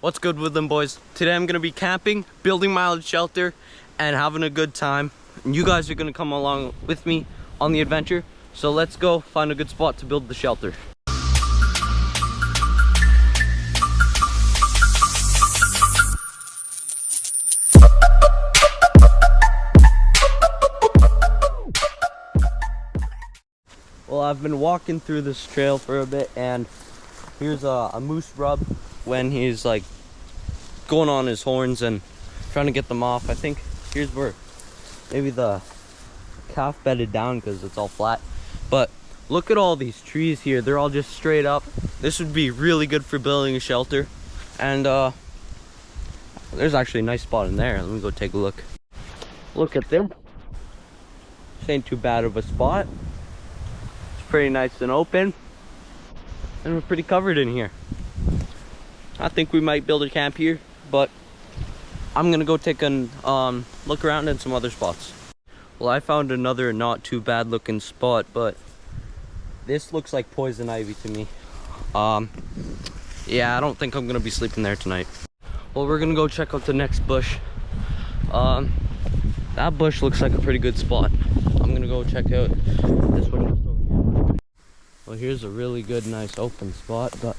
What's good with them, boys? Today I'm gonna be camping, building my own shelter, and having a good time. And you guys are gonna come along with me on the adventure. So let's go find a good spot to build the shelter. Well, I've been walking through this trail for a bit, and here's a moose rub when he's like going on his horns and trying to get them off. I think here's where maybe the calf bedded down because it's all flat. But look at all these trees here. They're all just straight up. This would be really good for building a shelter. And there's actually a nice spot in there. Let me go take a look. Look at them. This ain't too bad of a spot. It's pretty nice and open. And we're pretty covered in here. I think we might build a camp here, but I'm gonna go take a look around in some other spots. Well, I found another not too bad looking spot, but this looks like poison ivy to me. Yeah, I don't think I'm gonna be sleeping there tonight. Well, we're gonna go check out the next bush. That bush looks like a pretty good spot. I'm gonna go check out this one just over here. Well, here's a really good, nice open spot, but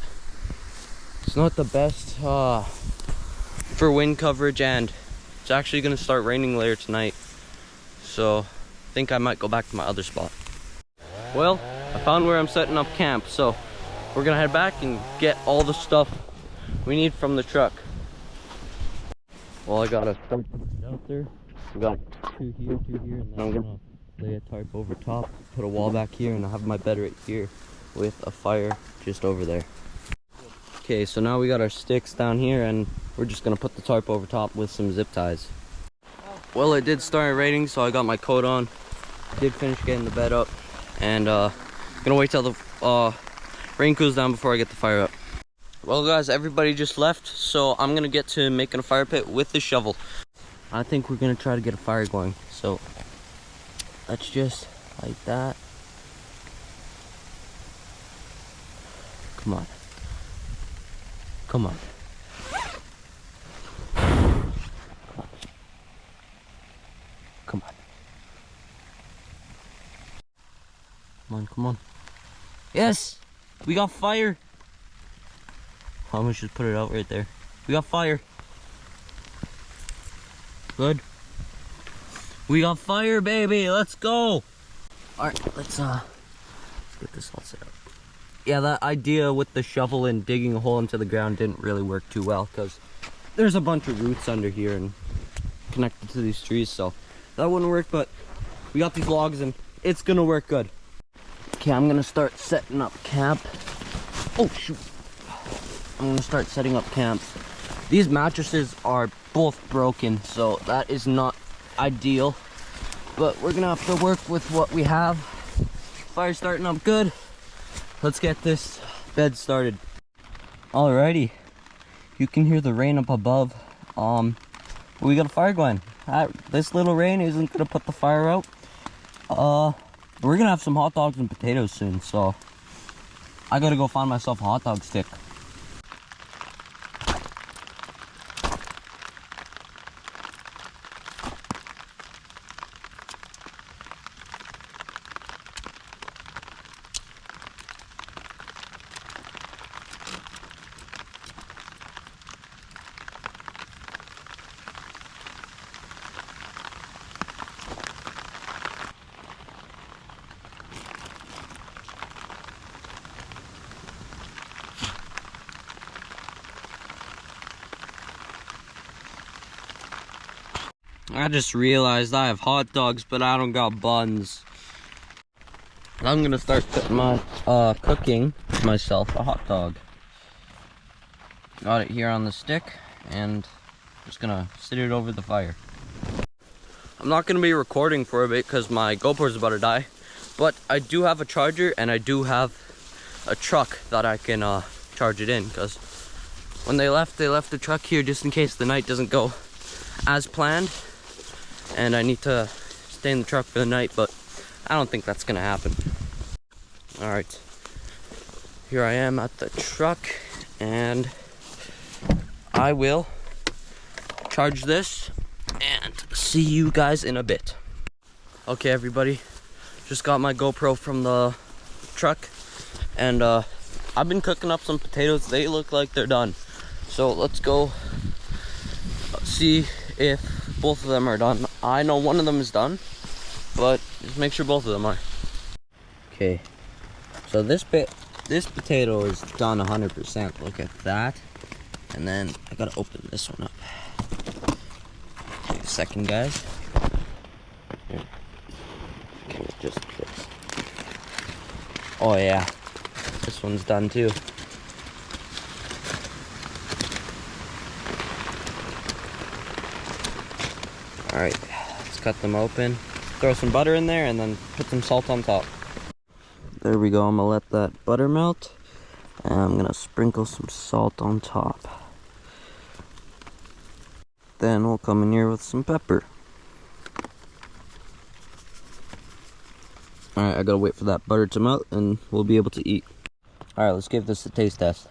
it's not the best for wind coverage, and it's actually gonna start raining later tonight. So I think I might go back to my other spot. Well, I found where I'm setting up camp, so we're gonna head back and get all the stuff we need from the truck. Well, I got a stump out there. I got two here, and then I'm gonna lay a tarp over top, put a wall back here, and I have my bed right here with a fire just over there. Okay, so now we got our sticks down here, and we're just gonna put the tarp over top with some zip ties. Well, it did start raining, so I got my coat on. Did finish getting the bed up, and gonna wait till the rain cools down before I get the fire up. Well, guys, everybody just left, so I'm gonna get to making a fire pit with the shovel. I think we're gonna try to get a fire going, so let's just like that. Come on. Come on. Come on. Come on, come on. Yes! We got fire! I'm gonna just put it out right there. We got fire. Good. We got fire, baby! Let's go! Alright, let's get this all set up. Yeah, that idea with the shovel and digging a hole into the ground didn't really work too well, because there's a bunch of roots under here and connected to these trees, so that wouldn't work, but we got these logs and it's gonna work good. Okay, I'm gonna start setting up camp. Oh shoot. I'm gonna start setting up camp. These mattresses are both broken, so that is not ideal, but we're gonna have to work with what we have. Fire's starting up good. Let's get this bed started. Alrighty, you can hear the rain up above. We got a fire going. This little rain isn't gonna put the fire out. We're gonna have some hot dogs and potatoes soon, so I gotta go find myself a hot dog stick. I just realized I have hot dogs, but I don't got buns. I'm gonna start cooking myself a hot dog. Got it here on the stick, and just gonna sit it over the fire. I'm not gonna be recording for a bit because my GoPro's about to die, but I do have a charger and I do have a truck that I can charge it in, because when they left the truck here just in case the night doesn't go as planned and I need to stay in the truck for the night, but I don't think that's gonna happen. All right, here I am at the truck, and I will charge this and see you guys in a bit. Okay, everybody, just got my GoPro from the truck, and I've been cooking up some potatoes. They look like they're done, so let's go see if both of them are done. I know one of them is done, but just make sure both of them are. Okay, so this potato is done 100%. Look at that. And then I gotta open this one up. Take a second, guys. Here. Okay, just this. Oh yeah, this one's done too. All right, let's cut them open. Throw some butter in there and then put some salt on top. There we go. I'm gonna let that butter melt, and I'm gonna sprinkle some salt on top. Then we'll come in here with some pepper. Alright, I gotta wait for that butter to melt and we'll be able to eat. Alright, let's give this a taste test.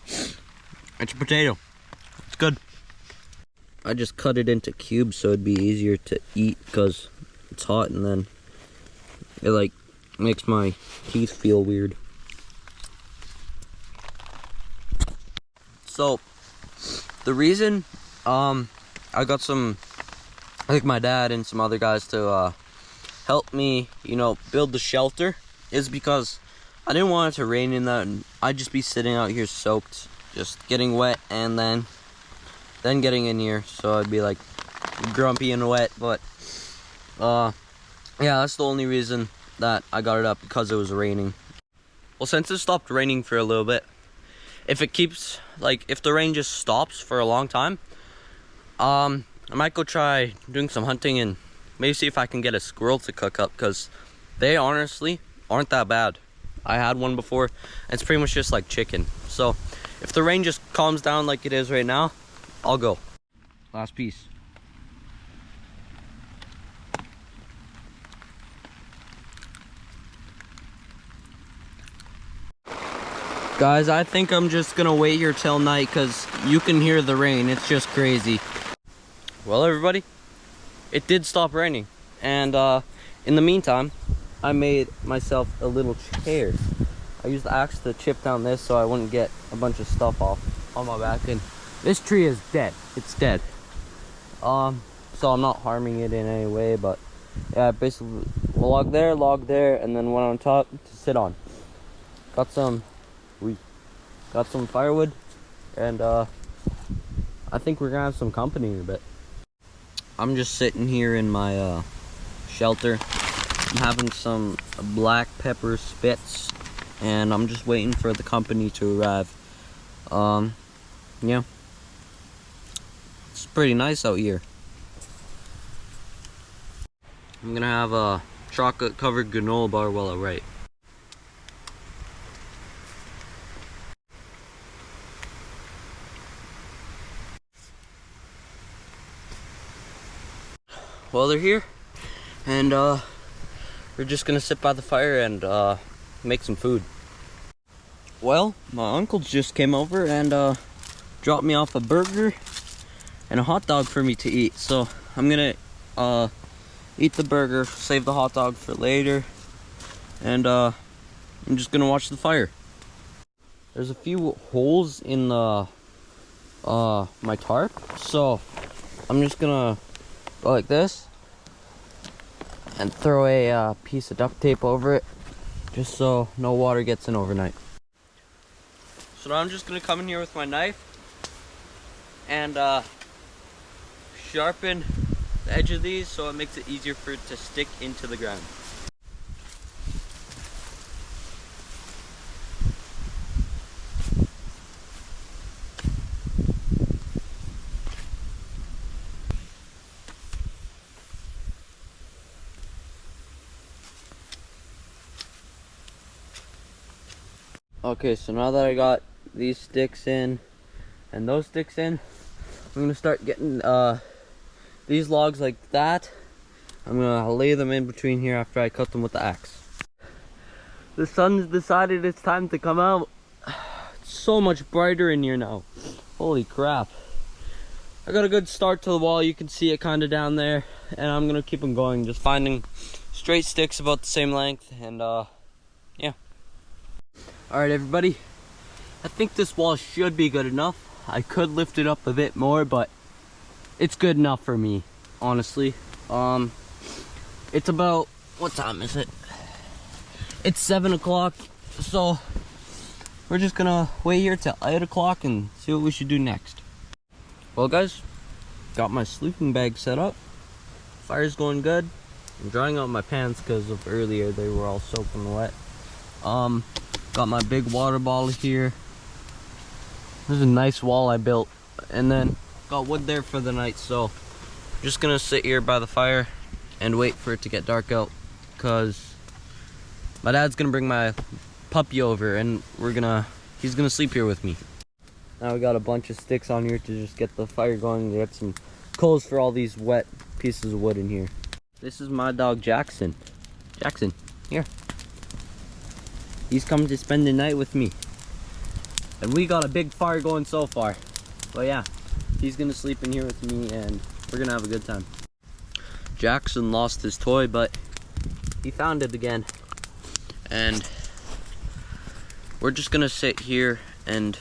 It's a potato. It's good. I just cut it into cubes so it'd be easier to eat because it's hot, and then it like makes my teeth feel weird. So the reason I got my dad and some other guys to help me, build the shelter is because I didn't want it to rain in that, and I'd just be sitting out here soaked, just getting wet, and then getting in here, so I'd be like grumpy and wet. But yeah, that's the only reason that I got it up, because it was raining. Well, since it stopped raining for a little bit, if the rain just stops for a long time, I might go try doing some hunting and maybe see if I can get a squirrel to cook up, because they honestly aren't that bad. I had one before, and it's pretty much just like chicken. So if the rain just calms down like it is right now, I'll go. Last piece. Guys, I think I'm just gonna wait here till night because you can hear the rain. It's just crazy. Well, everybody, it did stop raining, and in the meantime, I made myself a little chair. I used the axe to chip down this so I wouldn't get a bunch of stuff off on my back. And this tree is dead. It's dead. So I'm not harming it in any way, but yeah, basically log there, and then one on top to sit on. Got some firewood, and I think we're gonna have some company in a bit. I'm just sitting here in my shelter. I'm having some black pepper spits, and I'm just waiting for the company to arrive. Yeah, it's pretty nice out here. I'm gonna have a chocolate covered granola bar while I write. Well, they're here, and we're just gonna sit by the fire and make some food. Well, my uncles just came over and dropped me off a burger and a hot dog for me to eat. So I'm gonna eat the burger, save the hot dog for later, and I'm just gonna watch the fire. There's a few holes in the my tarp, so I'm just gonna go like this and throw a piece of duct tape over it, just so no water gets in overnight. So now I'm just gonna come in here with my knife and sharpen the edge of these so it makes it easier for it to stick into the ground. Okay, so now that I got these sticks in and those sticks in, I'm gonna start getting these logs like that. I'm gonna lay them in between here after I cut them with the axe. The sun's decided it's time to come out. It's so much brighter in here now. Holy crap. I got a good start to the wall. You can see it kind of down there. And I'm going to keep on going. Just finding straight sticks about the same length. And yeah. Alright everybody. I think this wall should be good enough. I could lift it up a bit more, but it's good enough for me, honestly. It's about, what time is it? It's 7 o'clock, so we're just gonna wait here till 8 o'clock and see what we should do next. Well guys, got my sleeping bag set up. Fire's going good. I'm drying out my pants because of earlier, they were all soaking wet. Got my big water bottle here. There's a nice wall I built, and then got wood there for the night, so I'm just gonna sit here by the fire and wait for it to get dark out, because my dad's gonna bring my puppy over and he's gonna sleep here with me. Now we got a bunch of sticks on here to just get the fire going. We got some coals for all these wet pieces of wood in here. This is my dog Jackson. Jackson, here. He's come to spend the night with me. And we got a big fire going so far. But yeah, he's gonna sleep in here with me and we're gonna have a good time. Jackson lost his toy, but he found it again. And we're just gonna sit here and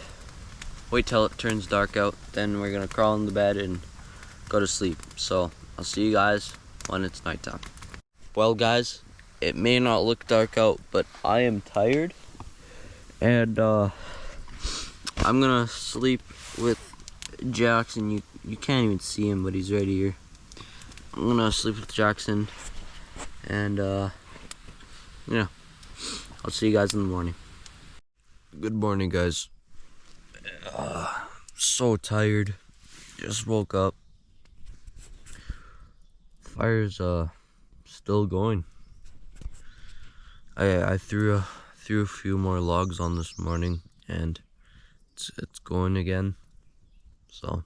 wait till it turns dark out. Then we're gonna crawl in the bed and go to sleep. So I'll see you guys when it's nighttime. Well guys, it may not look dark out, but I am tired. And I'm gonna sleep with Jackson. You can't even see him, but he's right here. I'm gonna sleep with Jackson, and yeah, I'll see you guys in the morning. Good morning, guys. So tired. Just woke up. Fire's still going. I threw a few more logs on this morning, and it's going again. So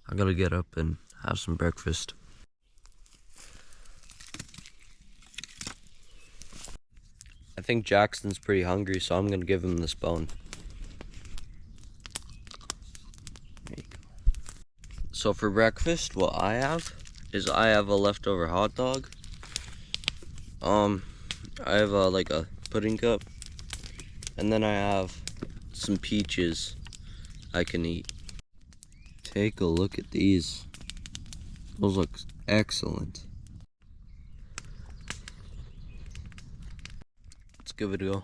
I gotta get up and have some breakfast. I think Jackson's pretty hungry, so I'm gonna give him this bone. There you go. So for breakfast, what I have is I have a leftover hot dog. I have like a pudding cup, and then I have some peaches I can eat. Take a look at these. Those look excellent. Let's give it a go.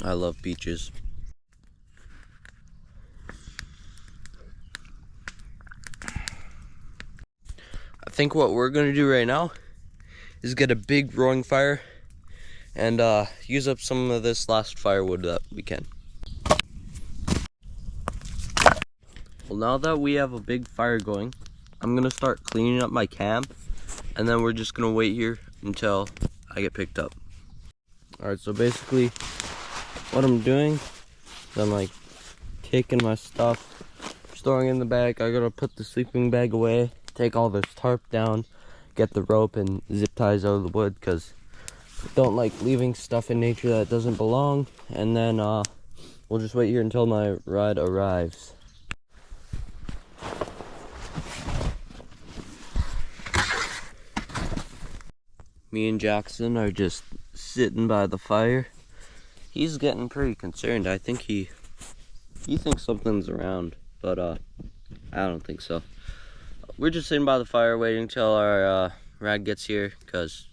I love peaches. I think what we're gonna do right now is get a big roaring fire and use up some of this last firewood that we can. Well, now that we have a big fire going, I'm gonna start cleaning up my camp, and then we're just gonna wait here until I get picked up. Alright, so basically what I'm doing is I'm like taking my stuff, storing in the bag. I gotta put the sleeping bag away, take all this tarp down, get the rope and zip ties out of the wood, because I don't like leaving stuff in nature that doesn't belong. And then we'll just wait here until my ride arrives. Me and Jackson are just sitting by the fire. He's getting pretty concerned. I think he thinks something's around, but I don't think so. We're just sitting by the fire waiting till our ride gets here, because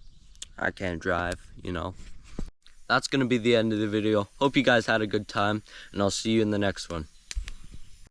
I can't drive, you know. That's gonna be the end of the video. Hope you guys had a good time, and I'll see you in the next one.